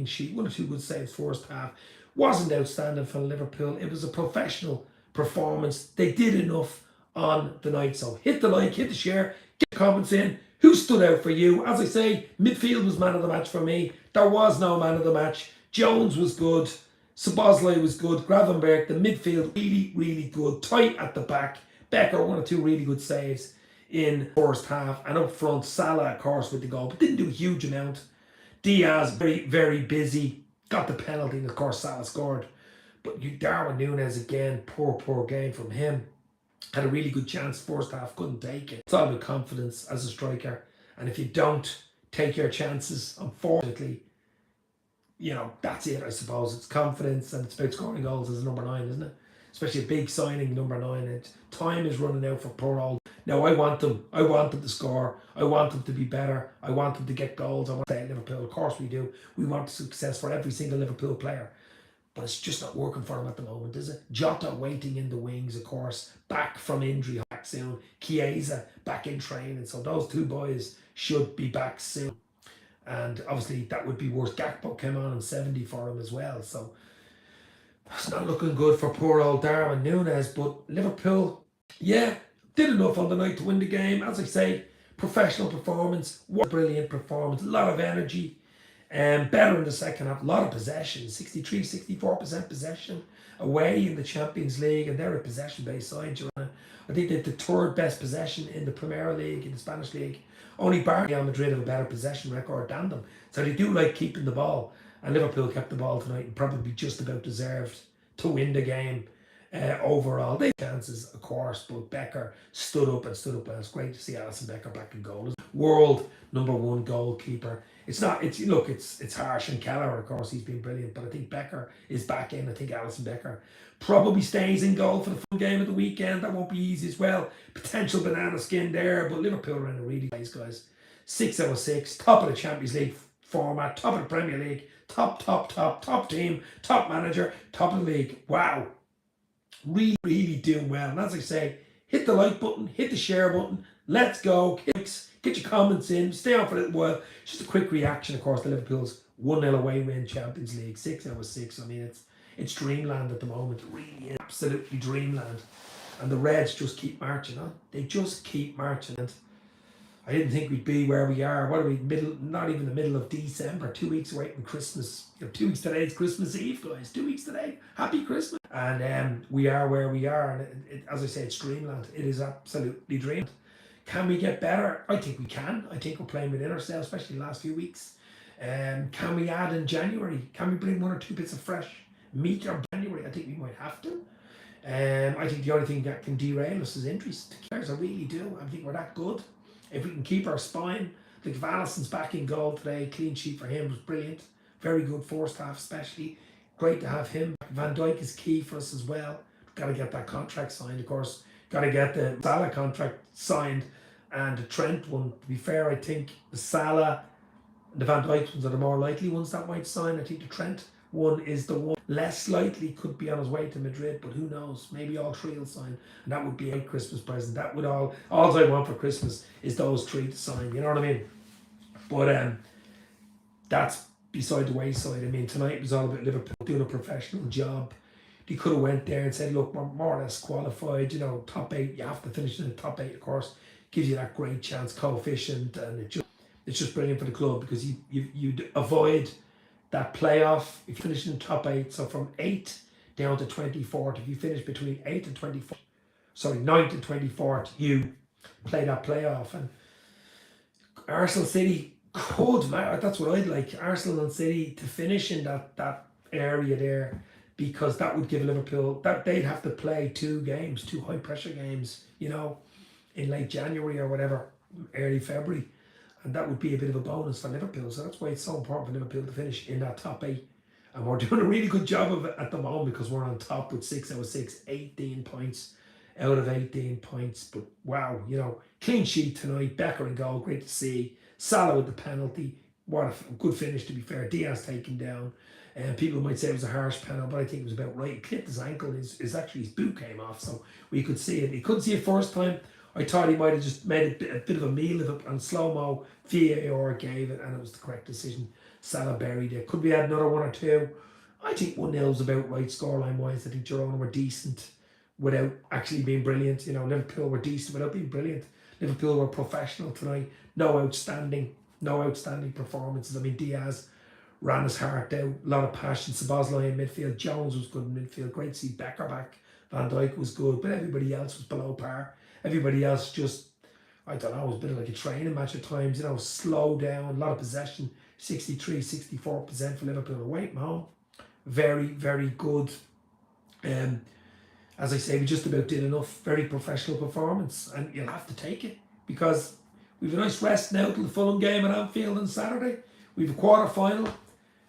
clean sheet, 1 or 2 good saves first half. Wasn't outstanding for Liverpool. It was a professional performance. They did enough on the night. So hit the like, hit the share, get the comments in. Who stood out for you? As I say, midfield was man of the match for me. There was no man of the match. Jones was good. Szoboszlai was good. Gravenberch, the midfield, really, really good. Tight at the back. Becker, 1 or 2 really good saves in first half. And up front, Salah, of course, with the goal, but didn't do a huge amount. Diaz, very, very busy. Got the penalty, and of course, Salah scored. But Darwin Núñez again, poor game from him. Had a really good chance first half, couldn't take it. It's all about confidence as a striker. And if you don't take your chances, unfortunately, that's it, I suppose. It's confidence, and it's about scoring goals as a number 9, isn't it? Especially a big signing, number 9. And time is running out for poor old. Now, I want them to score. I want them to be better. I want them to get goals. I want to stay at Liverpool. Of course we do. We want success for every single Liverpool player. But it's just not working for them at the moment, is it? Jota waiting in the wings, of course. Back from injury, back soon. Chiesa back in training. So those 2 boys should be back soon. And obviously that would be worse. Gakpo came on 70 for him as well. So it's not looking good for poor old Darwin Núñez. But Liverpool, yeah, did enough on the night to win the game. As I say, professional performance. What a brilliant performance. A lot of energy. Better in the second half. A lot of possession. 63-64% possession away in the Champions League. And they're a possession-based side, Girona. I think they're the 3rd best possession in the Premier League, in the Spanish League. Only Real Madrid have a better possession record than them. So they do like keeping the ball. And Liverpool kept the ball tonight and probably just about deserved to win the game overall. They had chances, of course, but Becker stood up. And it's great to see Alisson Becker back in goal. World #1 goalkeeper. It's harsh on Keller, of course, he's been brilliant, but I think Becker is back in. I think Alisson Becker probably stays in goal for the full game of the weekend. That won't be easy as well. Potential banana skin there, but Liverpool are in a really place, guys. 6 out of 6, top of the Champions League format, top of the Premier League, top team, top manager, top of the league. Wow. Really, really doing well. And as I say, hit the like button, hit the share button. Let's go. Get your comments in. Stay on for a little while. Just a quick reaction, of course, to Liverpool's 1-0 away win, Champions League, 6 out of 6. I mean, it's dreamland at the moment. Really, absolutely dreamland. And the Reds just keep marching on. They just keep marching. And I didn't think we'd be where we are. What are we, not even the middle of December, 2 weeks away from Christmas. 2 weeks today, it's Christmas Eve, guys. 2 weeks today. Happy Christmas. And we are where we are. And as I say, it's dreamland. It is absolutely dreamland. Can we get better? I think we can. I think we're playing within ourselves, especially the last few weeks. Can we add in January? Can we bring 1 or 2 bits of fresh meat in January? I think we might have to. I think the only thing that can derail us is injuries. I really do. I think we're that good. If we can keep our spine. Like if Alisson's back in goal today, clean sheet for him was brilliant. Very good first half especially. Great to have him. Van Dijk is key for us as well. Got to get that contract signed, of course. Got to get the Salah contract signed and the Trent one. To be fair, I think the Salah and the Van Dijk ones are the more likely ones that might sign. I think the Trent one is the one less likely, could be on his way to Madrid, but who knows? Maybe all 3 will sign, and that would be a Christmas present. That would all I want for Christmas is those 3 to sign. You know what I mean? But that's beside the wayside. I mean, tonight was all about Liverpool doing a professional job. They could have went there and said, look, we're more or less qualified, top 8, you have to finish in the top 8, of course, gives you that great chance coefficient, and it's just brilliant for the club because you'd avoid that playoff if you finish in the top 8. So from 8 down to 24th, if you finish between 8th and 24th, 9th and 24th, you play that playoff. And Arsenal City could, that's what I'd like, Arsenal and City to finish in that area there, because that would give Liverpool, that they'd have to play 2 high pressure games, in late January or whatever, early February. And that would be a bit of a bonus for Liverpool. So that's why it's so important for Liverpool to finish in that top 8. And we're doing a really good job of it at the moment because we're on top with 6 out of 6, 18 points out of 18 points. But wow, clean sheet tonight, Becker in goal, great to see. Salah with the penalty, what a good finish to be fair. Diaz taken down. And people might say it was a harsh penalty, but I think it was about right. He clipped his ankle, his boot came off, so we could see it. He couldn't see it first time. I thought he might have just made a bit of a meal of it, and slow-mo VAR gave it, and it was the correct decision. Salah buried it. Could we add another one or two? I think 1-0 is about right scoreline-wise. I think Girona were decent without actually being brilliant. You know, Liverpool were decent without being brilliant. Liverpool were professional tonight. No outstanding performances. I mean, Diaz ran his heart out. A lot of passion. Szoboszlai in midfield. Jones was good in midfield. Great to see Becker back. Van Dijk was good. But everybody else was below par. Everybody else just, I don't know, it was a bit of like a training match at times. You know, slow down. A lot of possession. 63-64% for Liverpool away from home. Very, very good. As I say, we just about did enough. Very professional performance, and you'll have to take it because we've a nice rest now till the Fulham game at Anfield on Saturday. We've a quarter final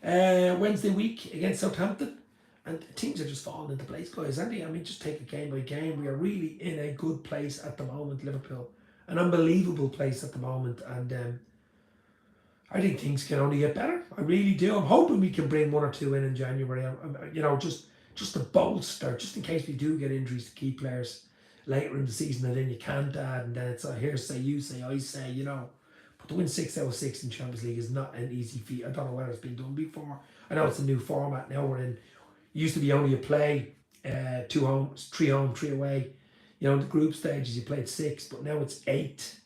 Wednesday week against Southampton, and teams are just falling into place, guys, aren't they? I mean, just take it game by game. We are really in a good place at the moment, Liverpool, an unbelievable place at the moment, and I think things can only get better. I really do. I'm hoping we can bring one or two in January. You know, just to bolster, just in case we do get injuries to key players later in the season, and then you can't add, and then it's a hearsay, you say, I say, you know. But to win 6 out of 6 in Champions League is not an easy feat. I don't know whether it's been done before. I know it's a new format now we're in. It used to be only a play, 2 home, 3 home, 3 away. You know, in the group stages you played 6, but now it's 8.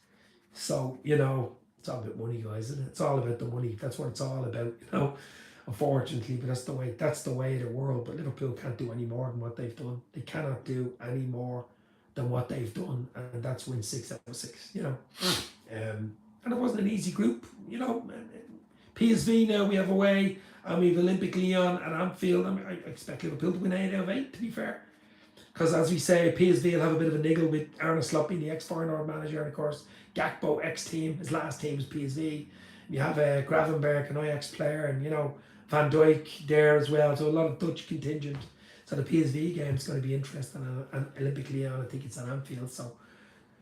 So, you know, it's all about money, guys, isn't it? It's all about the money. That's what it's all about, you know. Unfortunately, but that's the way of the world. But Liverpool can't do any more than what they've done. They cannot do any more than what they've done, and that's win 6 out of 6. You know, and it wasn't an easy group. You know, PSV now we have away, and we have Olympic Lyon and Anfield. I mean, I expect Liverpool to win 8 out of 8. To be fair, because as we say, PSV will have a bit of a niggle with Arne Slot being the ex-Feyenoord manager, and of course Gakpo ex-team. His last team was PSV. You have a Gravenberg, an Ajax player, and you know. Van Dijk there as well, so a lot of Dutch contingent. So the PSV game is going to be interesting, and Olympic Lyon, I think it's at Anfield, so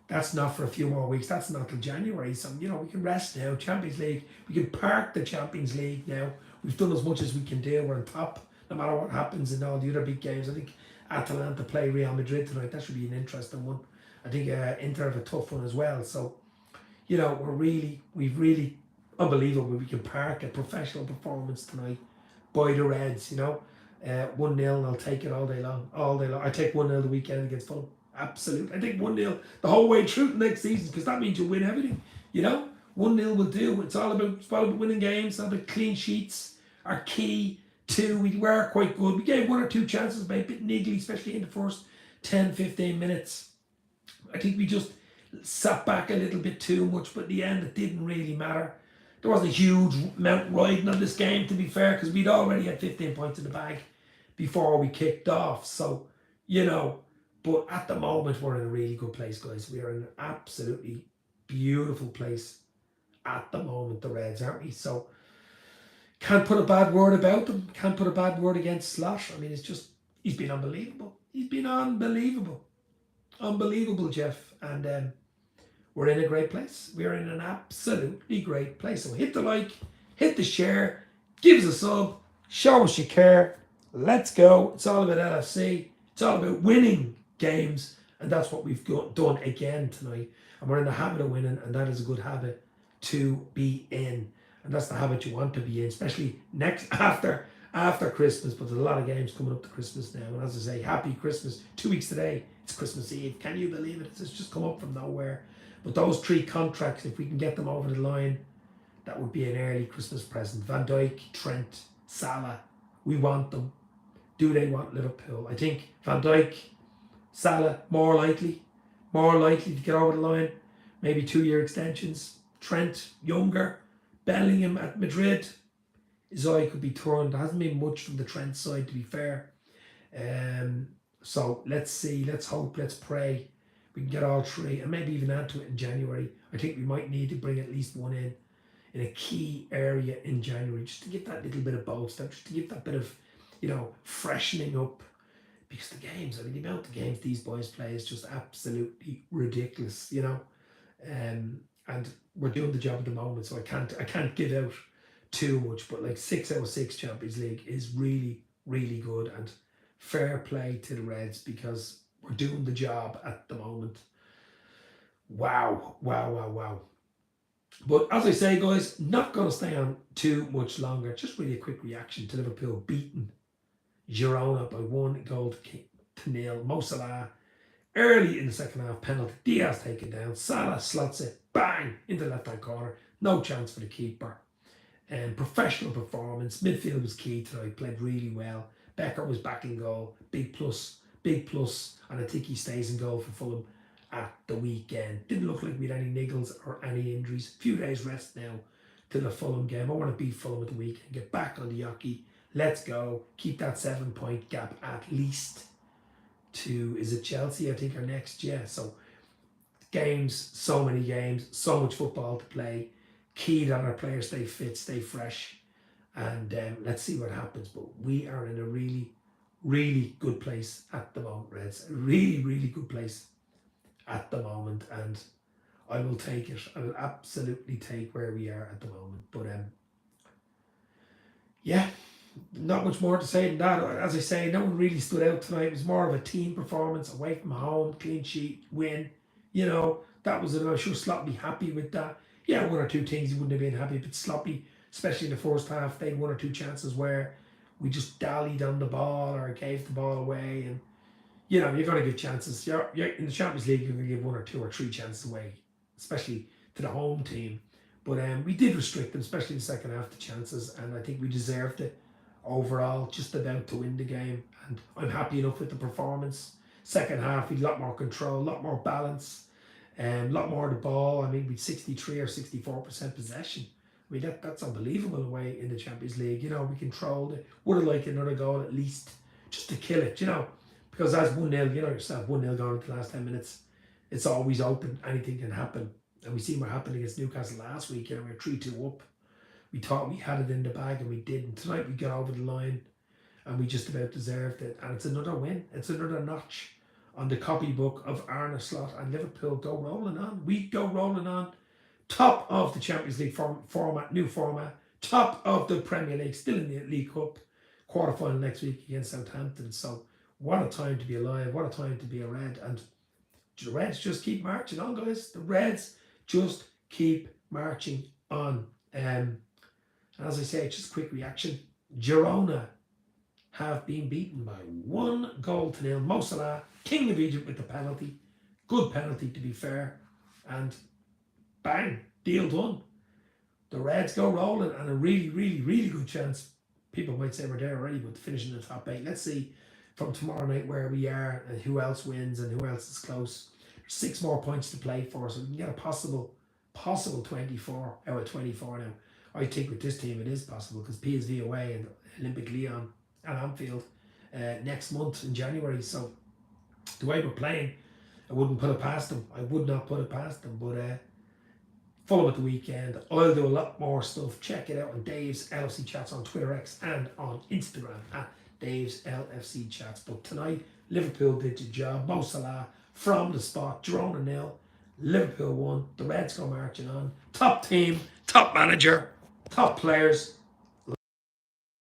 that's not for a few more weeks. That's not till January, so you know we can rest now. Champions League, we can park the Champions League now. We've done as much as we can do. We're on top, no matter what happens in all the other big games. I think Atalanta play Real Madrid tonight. That should be an interesting one. I think Inter have a tough one as well. So you know we've really. Unbelievable. We can park a professional performance tonight by the Reds, you know. 1-0, and I'll take it all day long. I take 1-0 the weekend against Fulham. Absolutely. I think 1-0 the whole way through the next season, because that means you win everything, you know. 1-0 will do. It's all about winning games. It's all about clean sheets are key too. We were quite good. We gave 1 or 2 chances, but a bit niggly, especially in the first 10-15 minutes. I think we just sat back a little bit too much, but in the end it didn't really matter. There wasn't a huge amount riding on this game, to be fair, because we'd already had 15 points in the bag before we kicked off. So, you know, but at the moment, we're in a really good place, guys. We are in an absolutely beautiful place at the moment, the Reds, aren't we? So, can't put a bad word about them. Can't put a bad word against Slot. I mean, it's just, he's been unbelievable. He's been unbelievable. Unbelievable, Jeff. And, we're in a great place. We're in an absolutely great place. So hit the like, hit the share, give us a sub, show us you care. Let's go. It's all about LFC. It's all about winning games. And that's what we've done again tonight. And we're in the habit of winning. And that is a good habit to be in. And that's the habit you want to be in, especially after Christmas. But there's a lot of games coming up to Christmas now. And as I say, happy Christmas. 2 weeks today, it's Christmas Eve. Can you believe it? It's just come up from nowhere. But those 3 contracts, if we can get them over the line, that would be an early Christmas present. Van Dijk, Trent, Salah, we want them. Do they want Liverpool? I think Van Dijk, Salah, more likely to get over the line. Maybe 2-year extensions. Trent, younger. Bellingham at Madrid. His eye could be turned. There hasn't been much from the Trent side, to be fair. So let's see, let's hope, let's pray. We can get all 3 and maybe even add to it in January. I think we might need to bring at least one in a key area in January, just to get that little bit of bolster, just to give that bit of, you know, freshening up. Because the games, I mean, the amount of games these boys play is just absolutely ridiculous, you know. And we're doing the job at the moment, so I can't give out too much. But like 6 out of 6 Champions League is really, really good, and fair play to the Reds because we're doing the job at the moment. Wow, wow, wow, wow. But as I say, guys, not going to stay on too much longer. Just really a quick reaction to Liverpool beating Girona by 1 goal to 0. Mosalah early in the second half, penalty. Diaz taken down. Salah slots it, bang, into the left hand corner. No chance for the keeper. Professional performance. Midfield was key tonight. Played really well. Becker was back in goal. Big plus, big plus. And I think he stays in goal for Fulham at the weekend. Didn't look like we had any niggles or any injuries. Few days rest now to the Fulham game. I want to beat Fulham at the weekend. Get back on the jockey. Let's go. Keep that 7 point gap at least to, is it Chelsea? I think, are next. Yeah. So games, so many games, so much football to play. Key that our players stay fit, stay fresh, and let's see what happens. But we are in a really, really good place at the moment, Reds. A really, really good place at the moment, and I will take it. I will absolutely take where we are at the moment. But yeah, not much more to say than that. As I say, no one really stood out tonight. It was more of a team performance, away from home, clean sheet, win. You know, that was it. I'm sure Slot be happy with that. Yeah, one or two things he wouldn't have been happy, but Sloppy, especially in the first half, they had one or two chances where we just dallied on the ball or gave the ball away. And, you know, you're going to give chances. You're in the Champions League, you're going to give one or two or three chances away, especially to the home team. But we did restrict them, especially in the second half, the chances. And I think we deserved it overall, just about to win the game. And I'm happy enough with the performance. Second half, we had a lot more control, a lot more balance. A lot more of the ball. I mean, we 63 or 64% possession. I mean, that's unbelievable away in the Champions League. You know, we controlled it. Would have liked another goal at least just to kill it, you know. Because as 1-0, you know yourself, 1-0 going into the last 10 minutes, it's always open. Anything can happen. And we seen what happened against Newcastle last week. You know, we were 3-2 up. We thought we had it in the bag and we didn't. Tonight we got over the line and we just about deserved it. And it's another win. It's another notch on the copybook of Arne Slot, and Liverpool go rolling on. We go rolling on. Top of the Champions League format, new format. Top of the Premier League, still in the League Cup. Quarterfinal next week against Southampton. So what a time to be alive. What a time to be a Red. And the Reds just keep marching on, guys. The Reds just keep marching on. And as I say, just a quick reaction. Girona have been beaten by 1 goal to 0. Mosalah, King of Egypt, with the penalty. Good penalty, to be fair. And bang, deal done. The Reds go rolling, and a really, really, really good chance. People might say we're there already, but finishing in the top 8. Let's see from tomorrow night where we are and who else wins and who else is close. There's 6 more points to play for, so we can get a possible 24 out of 24 now. I think with this team it is possible, because PSV away and Olympic Lyon at Anfield next month in January. So the way we're playing, I wouldn't put it past them. I would not put it past them. But Fulham at the weekend. I'll do a lot more stuff. Check it out on Dave's LFC Chats on Twitter X and on Instagram at Dave's LFC Chats. But tonight, Liverpool did the job. Mo Salah from the spot. Girona 0. Liverpool 1. The Reds go marching on. Top team, top manager, top players.